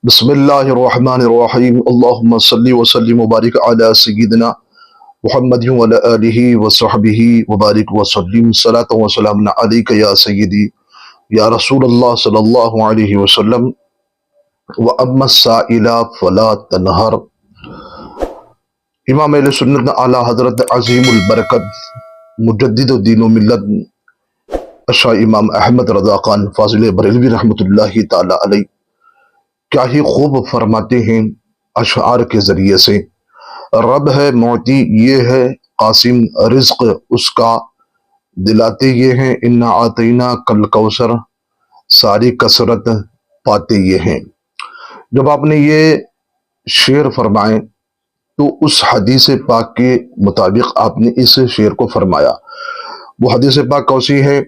بسم اللہ الرحمن الرحیم اللہم صلی وسلم وبارک علی سیدنا محمد وعلی آلہ وصحبہ وبارک وسلم صلاۃ وسلام علیک یا سیدی یا رسول اللہ صلی اللہ علیہ وسلم واما السائل فلا تنہر۔ امام اہل سنت اعلی حضرت عظیم البرکت مجدد الدین و ملت اشاہ امام احمد رضا خان فاضل بریلوی رحمۃ اللہ تعالی علیہ کیا ہی خوب فرماتے ہیں اشعار کے ذریعے سے۔ رب ہے معطی یہ ہے قاسم، رزق اس کا دلاتے یہ ہیں، انا آتینا کل کوثر ساری کثرت پاتے یہ ہیں۔ جب آپ نے یہ شعر فرمائے تو اس حدیث پاک کے مطابق آپ نے اس شعر کو فرمایا۔ وہ حدیث پاک کوسی ہے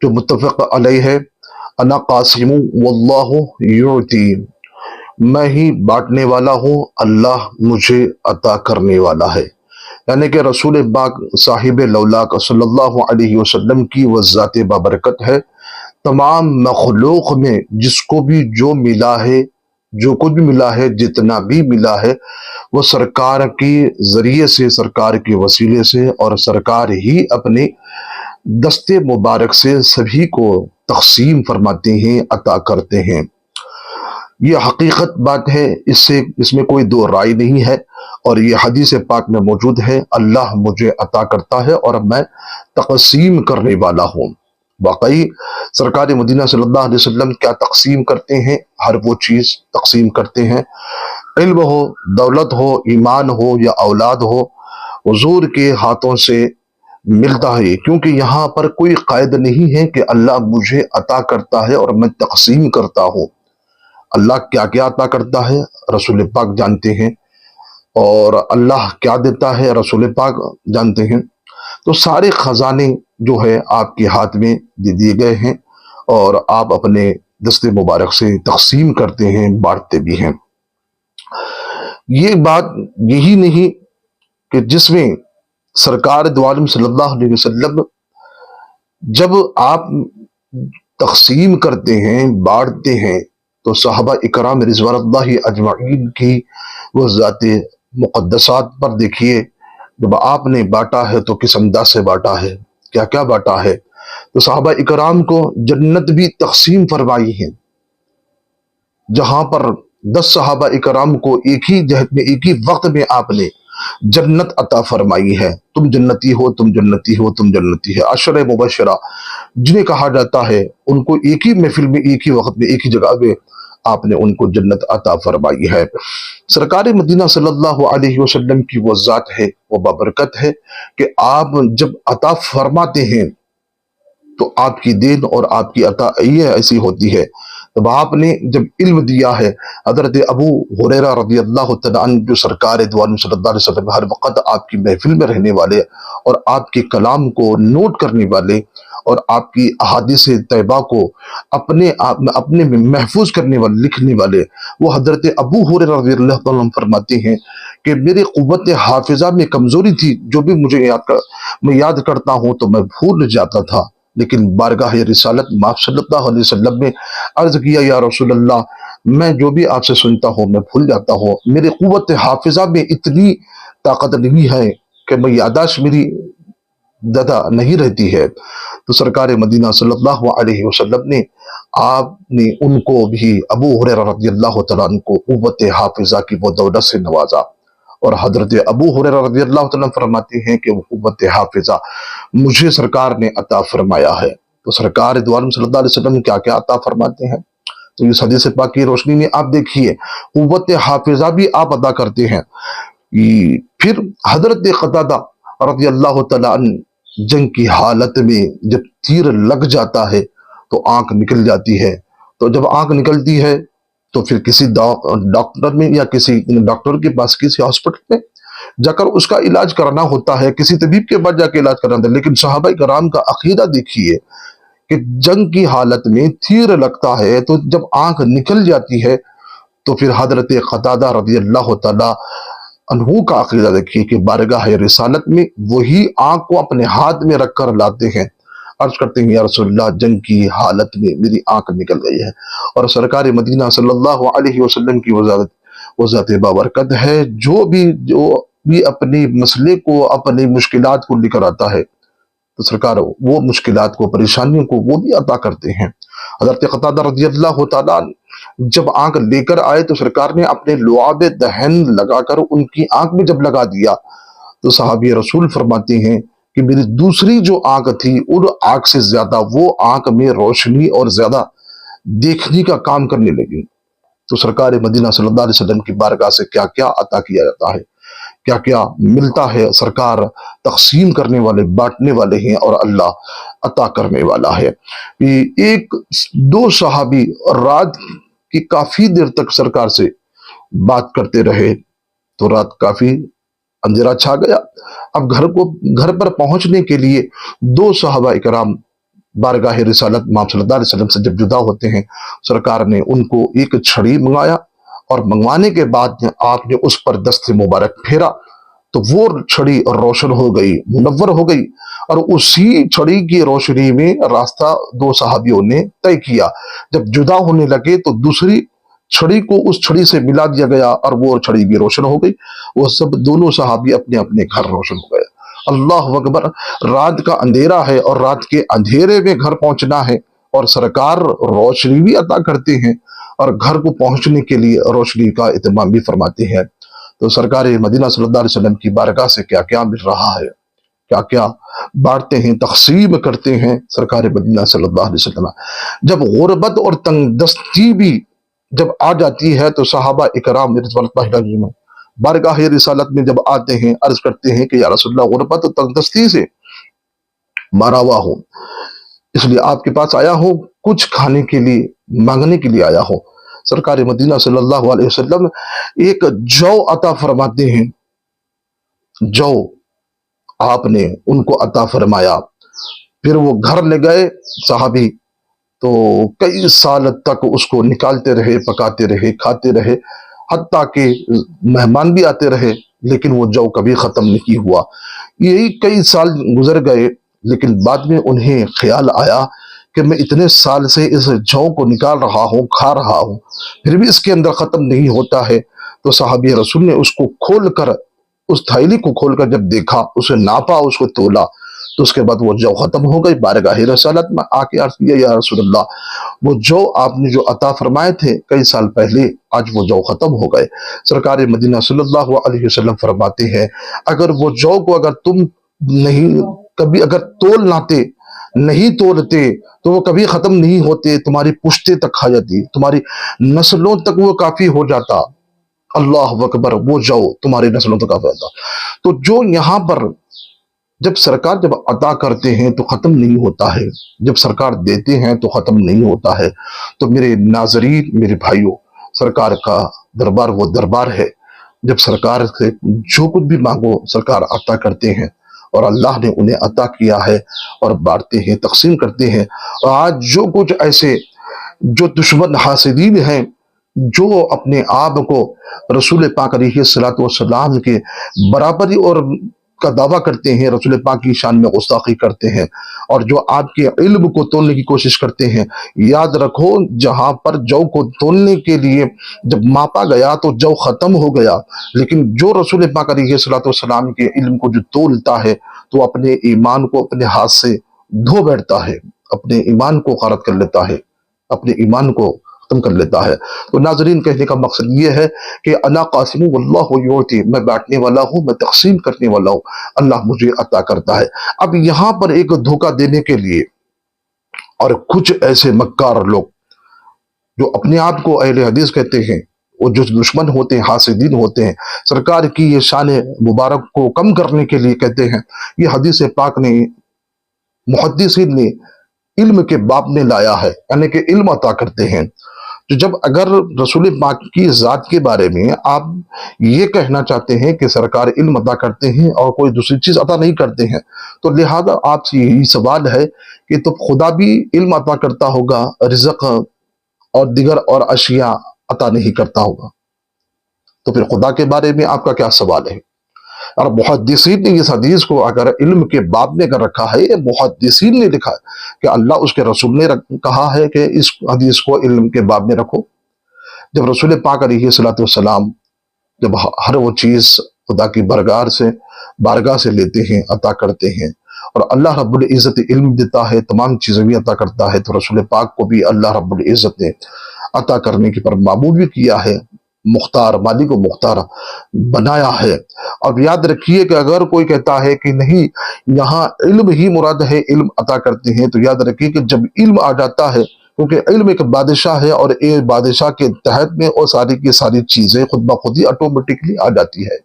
جو متفق علیہ ہے، انا قاسم واللہ یعطی، میں ہی بانٹنے والا ہوں، اللہ مجھے عطا کرنے والا ہے۔ یعنی کہ رسول پاک صاحب لولاک صلی اللہ علیہ وسلم کی وہ ذات بابرکت ہے، تمام مخلوق میں جس کو بھی جو ملا ہے، جو کچھ بھی ملا ہے، جتنا بھی ملا ہے، وہ سرکار کے ذریعے سے، سرکار کے وسیلے سے، اور سرکار ہی اپنے دست مبارک سے سبھی کو تقسیم فرماتے ہیں، عطا کرتے ہیں۔ یہ حقیقت بات ہے، اس میں کوئی دو رائے نہیں ہے، اور یہ حدیث پاک میں موجود ہے، اللہ مجھے عطا کرتا ہے اور میں تقسیم کرنے والا ہوں۔ واقعی سرکار مدینہ صلی اللہ علیہ وسلم کیا تقسیم کرتے ہیں؟ ہر وہ چیز تقسیم کرتے ہیں، علم ہو، دولت ہو، ایمان ہو یا اولاد ہو، حضور کے ہاتھوں سے ملتا ہے، کیونکہ یہاں پر کوئی قید نہیں ہے کہ اللہ مجھے عطا کرتا ہے اور میں تقسیم کرتا ہوں۔ اللہ کیا کیا عطا کرتا ہے رسول پاک جانتے ہیں، اور اللہ کیا دیتا ہے رسول پاک جانتے ہیں۔ تو سارے خزانے جو ہے آپ کے ہاتھ میں دے دیے گئے ہیں، اور آپ اپنے دست مبارک سے تقسیم کرتے ہیں، بانٹتے بھی ہیں۔ یہ بات یہی نہیں کہ جس میں سرکار دو عالم صلی اللہ علیہ وسلم جب آپ تقسیم کرتے ہیں، بانٹتے ہیں، تو صحابہ اکرام رضوان اللہ اجمعین کی وہ ذات مقدسات پر دیکھیے، جب آپ نے بانٹا ہے تو کس انداز سے بانٹا ہے، کیا کیا بانٹا ہے۔ تو صحابہ اکرام کو جنت بھی تقسیم فرمائی ہے، جہاں پر 10 صحابہ اکرام کو ایک ہی جہت میں، ایک ہی وقت میں آپ نے جنت عطا فرمائی ہے۔ تم جنتی ہو، تم جنتی ہو، تم جنتی ہے۔ عشر مبشرہ جنہیں کہا جاتا ہے، ان کو ایک ہی محفل میں، ایک ہی وقت میں، ایک ہی جگہ میں آپ نے ان کو جنت عطا فرمائی ہے۔ سرکار مدینہ صلی اللہ علیہ وسلم کی وہ ذات ہے، وہ بابرکت ہے کہ آپ جب عطا فرماتے ہیں تو آپ کی دین اور آپ کی عطا یہ ایسی ہوتی ہے۔ جب آپ نے جب علم دیا ہے، حضرت ابو ہریرہ رضی اللہ تعالیٰ عنہ جو سرکار دو عالم صلی اللہ علیہ وسلم ہر وقت آپ کی محفل میں رہنے والے اور آپ کے کلام کو نوٹ کرنے والے اور آپ کی احادیث طیبہ کو اپنے میں محفوظ کرنے والے، لکھنے والے، وہ حضرت ابو ہریرہ رضی اللہ تعالیٰ عنہ فرماتے ہیں کہ میری قوت حافظہ میں کمزوری تھی، جو بھی مجھے میں یاد کرتا ہوں تو میں بھول جاتا تھا، لیکن بارگاہ رسالت آپ صلی اللہ علیہ وسلم نے عرض کیا، یا رسول اللہ، میں جو بھی آپ سے سنتا ہوں میں بھول جاتا ہوں، میری قوت حافظہ میں اتنی طاقت نہیں ہے کہ میں یادداشت میری زیادہ نہیں رہتی ہے۔ تو سرکار مدینہ صلی اللہ علیہ وسلم نے آپ نے ان کو بھی، ابو ہریرہ رضی اللہ تعالیٰ عنہ کو، قوت حافظہ کی وہ دولت سے نوازا، اور حضرت ابو ہریرہ رضی اللہ تعالیٰ عنہ فرماتے ہیں کہ وہ قوت حافظہ مجھے سرکار نے عطا فرمایا ہے۔ تو سرکار دو عالم صلی اللہ علیہ وسلم کیا کیا عطا فرماتے ہیں، تو اس حدیث پاک کی روشنی میں آپ دیکھیے، قوت حافظہ بھی آپ عطا کرتے ہیں۔ پھر حضرت قتادہ رضی اللہ تعالیٰ عنہ جنگ کی حالت میں جب تیر لگ جاتا ہے تو آنکھ نکل جاتی ہے، تو جب آنکھ نکلتی ہے تو پھر کسی ڈاکٹر میں، یا کسی ڈاکٹر کے پاس، کسی ہاسپٹل میں جا کر اس کا علاج کرنا ہوتا ہے، کسی طبیب کے پاس جا کے علاج کرنا ہوتا ہے۔ لیکن صحابہ کرام کا عقیدہ دیکھیے کہ جنگ کی حالت میں تیر لگتا ہے تو جب آنکھ نکل جاتی ہے تو پھر حضرت قتادہ رضی اللہ تعالی عنہ کا عقیدہ دیکھیے کہ بارگاہ رسالت میں وہی آنکھ کو اپنے ہاتھ میں رکھ کر لاتے ہیں، عرض کرتے ہیں یا رسول اللہ جنگ کی حالت میں میری آنکھ نکل گئی ہے، اور سرکار مدینہ صلی اللہ علیہ وسلم کی وزارت بابرکت ہے، جو بھی اپنی مسئلے کو اپنی مشکلات کو لے کر آتا ہے تو سرکار وہ مشکلات کو پریشانیوں کو وہ بھی عطا کرتے ہیں۔ حضرت قتادہ رضی اللہ تعالیٰ جب آنکھ لے کر آئے تو سرکار نے اپنے لعاب دہن لگا کر ان کی آنکھ میں جب لگا دیا تو صحابی رسول فرماتے ہیں کہ میری دوسری جو آنکھ تھی ان آنکھ سے زیادہ وہ آنکھ میں روشنی اور زیادہ دیکھنے کا کام کرنے لگی۔ تو سرکار مدینہ صلی اللہ علیہ وسلم کی بارگاہ سے کیا کیا عطا کیا جاتا ہے، کیا کیا ملتا ہے، سرکار تقسیم کرنے والے، بانٹنے والے ہیں، اور اللہ عطا کرنے والا ہے۔ ایک دو صحابی رات کی کافی دیر تک سرکار سے بات کرتے رہے تو رات کافی اندھیرا چھا گیا۔ اب گھر پر پہنچنے کے لیے دو صحابہ اکرام بارگاہ رسالت امام صلی اللہ علیہ وسلم سے جب جدا ہوتے ہیں، سرکار نے ان کو ایک چھڑی منگایا، اور منگوانے کے بعد آپ نے اس پر دست مبارک پھیرا تو وہ چھڑی روشن ہو گئی، منور ہو گئی، اور اسی چھڑی کی روشنی میں راستہ دو صحابیوں نے طے کیا۔ جب جدا ہونے لگے تو دوسری چھڑی کو اس چھڑی سے ملا دیا گیا اور وہ چھڑی بھی روشن ہو گئی، وہ سب دونوں صحابی اپنے اپنے گھر روشن ہو گئے۔ اللہ اکبر! رات کا اندھیرا ہے اور رات کے اندھیرے میں گھر پہنچنا ہے، اور سرکار روشنی بھی عطا کرتے ہیں اور گھر کو پہنچنے کے لیے روشنی کا اہتمام بھی فرماتے ہیں۔ تو سرکار مدینہ صلی اللہ علیہ وسلم کی بارگاہ سے کیا کیا مل رہا ہے، کیا کیا بانٹتے ہیں، تقسیم کرتے ہیں سرکار مدینہ صلی اللہ علیہ وسلم۔ جب غربت اور تنگ دستی بھی جب آ جاتی ہے تو صحابہ اکرام رضوان اللہ علیہم بارگاہ رسالت میں جب آتے ہیں، عرض کرتے ہیں کہ یا رسول اللہ غربت اور تنگ دستی سے مارا ہوا ہوں، اس لیے آپ کے پاس آیا ہوں، کچھ کھانے کے لیے مانگنے کے لیے آیا ہوں۔ سرکار مدینہ صلی اللہ علیہ وسلم ایک جو عطا فرماتے ہیں، جو آپ نے ان کو عطا فرمایا، پھر وہ گھر لے گئے صحابی، تو کئی سال تک اس کو نکالتے رہے، پکاتے رہے، کھاتے رہے، حتیٰ کہ مہمان بھی آتے رہے، لیکن وہ جو کبھی ختم نہیں ہوا۔ یہی کئی سال گزر گئے، لیکن بعد میں انہیں خیال آیا کہ میں اتنے سال سے اس جو کو نکال رہا ہوں، کھا رہا ہوں، پھر بھی اس کے اندر ختم نہیں ہوتا ہے۔ تو صحابی رسول نے اس کو کھول کر، اس تھیلی کو کھول کر جب دیکھا، اسے ناپا، اس کو تولا، تو اس کے بعد وہ جو ختم ہو گئی۔ بارگاہ رسالت میں آ کے عرض کیا یا رسول اللہ وہ جو آپ نے جو عطا فرمائے تھے کئی سال پہلے، آج وہ جو ختم ہو گئے۔ سرکار مدینہ صلی اللہ علیہ وسلم فرماتے ہیں اگر وہ جو کو اگر تم نہیں کبھی اگر تول لاتے، نہیں تولتے تو وہ کبھی ختم نہیں ہوتے، تمہاری پشتے تک کھا جاتی، تمہاری نسلوں تک وہ کافی ہو جاتا۔ اللہ اکبر! وہ جو تمہاری نسلوں تک کافی ہوتا۔ تو جو یہاں پر جب سرکار جب عطا کرتے ہیں تو ختم نہیں ہوتا ہے، جب سرکار دیتے ہیں تو ختم نہیں ہوتا ہے۔ تو میرے ناظرین، میرے بھائیوں، سرکار کا دربار وہ دربار ہے جب سرکار سے جو کچھ بھی مانگو سرکار عطا کرتے ہیں، اور اللہ نے انہیں عطا کیا ہے اور بانٹتے ہیں، تقسیم کرتے ہیں۔ اور آج جو کچھ ایسے جو دشمن حاسدین ہیں، جو اپنے آپ کو رسول پاک علیہ الصلوۃ والسلام کے برابری اور کا دعویٰ کرتے ہیں، رسول پاک کی شان میں گستاخی کرتے ہیں، اور جو آپ کے علم کو تولنے کی کوشش کرتے ہیں، یاد رکھو جہاں پر جو کو تولنے کے لیے جب ماپا گیا تو جو ختم ہو گیا، لیکن جو رسول پاک علیہ الصلوۃ والسلام کے علم کو جو تولتا ہے تو اپنے ایمان کو اپنے ہاتھ سے دھو بیٹھتا ہے، اپنے ایمان کو غارت کر لیتا ہے، اپنے ایمان کو ختم کر لیتا ہے۔ تو ناظرین، کہنے کا مقصد یہ ہے کہ انا قاسم واللہ یعطی، میں بانٹنے والا ہوں، میں تقسیم کرنے والا ہوں، اللہ مجھے عطا کرتا ہے۔ اب یہاں پر ایک دھوکہ دینے کے لیے اور کچھ ایسے مکار لوگ جو اپنے آپ کو اہل حدیث کہتے ہیں، وہ جو دشمن ہوتے ہیں، حاسدین ہوتے ہیں، سرکار کی یہ شان مبارک کو کم کرنے کے لیے کہتے ہیں، یہ حدیث پاک نے محدثین نے علم کے باب میں لایا ہے، یعنی کہ علم عطا کرتے ہیں۔ تو جب اگر رسول پاک کی ذات کے بارے میں آپ یہ کہنا چاہتے ہیں کہ سرکار علم عطا کرتے ہیں اور کوئی دوسری چیز عطا نہیں کرتے ہیں، تو لہذا آپ سے یہی سوال ہے کہ تو خدا بھی علم عطا کرتا ہوگا، رزق اور دیگر اور اشیاء عطا نہیں کرتا ہوگا، تو پھر خدا کے بارے میں آپ کا کیا سوال ہے؟ اور محدثین نے اس حدیث کو اگر علم کے باب میں اگر رکھا ہے، یہ محدثین نے لکھا ہے کہ اللہ اس کے رسول نے کہا ہے کہ اس حدیث کو علم کے باب میں رکھو۔ جب رسول پاک علیہ الصلوۃ والسلام جب ہر وہ چیز خدا کی بارگاہ سے لیتے ہیں، عطا کرتے ہیں، اور اللہ رب العزت علم دیتا ہے، تمام چیزیں بھی عطا کرتا ہے، تو رسول پاک کو بھی اللہ رب العزت نے عطا کرنے کی پر معمول بھی کیا ہے، مختار، مالی کو مختار بنایا ہے۔ اب یاد رکھیے کہ اگر کوئی کہتا ہے کہ نہیں یہاں علم ہی مراد ہے، علم عطا کرتے ہیں، تو یاد رکھیے کہ جب علم آ جاتا ہے، کیونکہ علم ایک بادشاہ ہے، اور ایک بادشاہ کے تحت میں وہ ساری کی ساری چیزیں خود بخود ہی آٹومیٹکلی آ جاتی ہے۔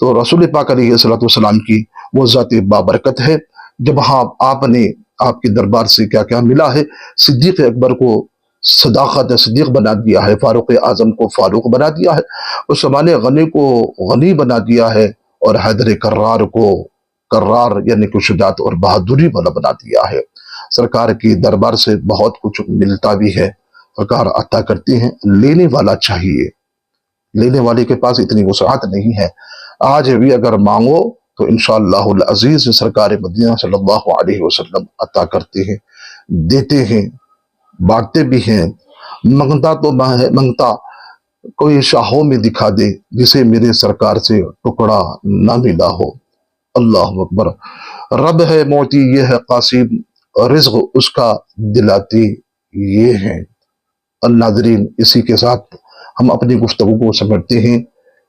تو رسول پاک علیہ الصلوۃ والسلام کی وہ ذات بابرکت ہے۔ جب آپ نے آپ کے دربار سے کیا کیا ملا ہے، صدیق اکبر کو صداقت صدیق بنا دیا ہے، فاروق اعظم کو فاروق بنا دیا ہے، عثمان غنی کو غنی بنا دیا ہے، اور حیدر کرار کو کرار یعنی کہ شجاعت اور بہادری والا بنا دیا ہے۔ سرکار کی دربار سے بہت کچھ ملتا بھی ہے، سرکار عطا کرتی ہیں، لینے والا چاہیے، لینے والے کے پاس اتنی وسعت نہیں ہے۔ آج بھی اگر مانگو تو انشاءاللہ العزیز سرکار مدینہ صلی اللہ علیہ وسلم عطا کرتے ہیں، دیتے ہیں، بانٹتے بھی ہیں۔ منگتا کوئی شاہوں میں دکھا دے، جسے میرے سرکار سے ٹکڑا نہ ملا ہو۔ اللہ اکبر۔ رب ہے موتی، یہ ہے قاسم، رزق اس کا دلاتی یہ ہے۔ الناظرین، اسی کے ساتھ ہم اپنی گفتگو کو سمجھتے ہیں۔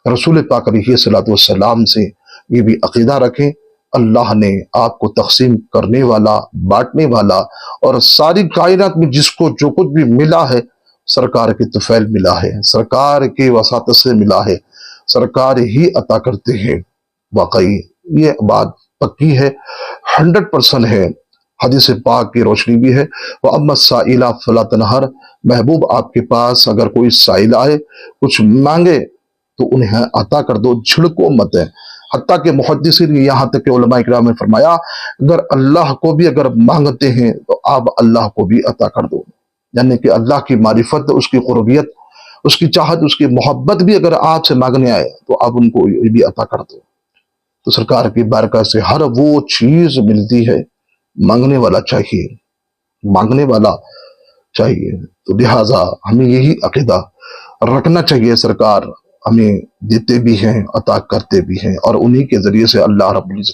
رسول پاک علیہ الصلوۃ والسلام سے یہ بھی عقیدہ رکھیں، اللہ نے آپ کو تقسیم کرنے والا، بانٹنے والا، اور ساری کائنات میں جس کو جو کچھ بھی ملا ہے، سرکار کے طفیل ملا ہے، سرکار کے وساطت سے ملا ہے، سرکار ہی عطا کرتے ہیں۔ واقعی یہ بات پکی ہے، 100% ہے، حدیث پاک کی روشنی بھی ہے۔ وَأَمَّا السَّائِلَ فَلَا تَنْهَرْ، محبوب آپ کے پاس اگر کوئی سائل آئے، کچھ مانگے، تو انہیں عطا کر دو، جھڑکو مت ہے۔ حتیٰ کہ محدثین یہاں تک کہ علماء اکرام نے فرمایا اگر اللہ کو بھی اگر مانگتے ہیں تو آپ اللہ کو بھی عطا کر دو، یعنی کہ اللہ کی معرفت، اس کی قربیت، اس کی چاہت، اس کی محبت بھی اگر آپ سے مانگنے آئے تو آپ ان کو یہ بھی عطا کر دو۔ تو سرکار کی بارگاہ سے ہر وہ چیز ملتی ہے، مانگنے والا چاہیے، مانگنے والا چاہیے۔ تو لہٰذا ہمیں یہی عقیدہ رکھنا چاہیے، سرکار ہمیں دیتے بھی ہیں، عطا کرتے بھی ہیں، اور انہی کے ذریعے سے اللہ رب العزت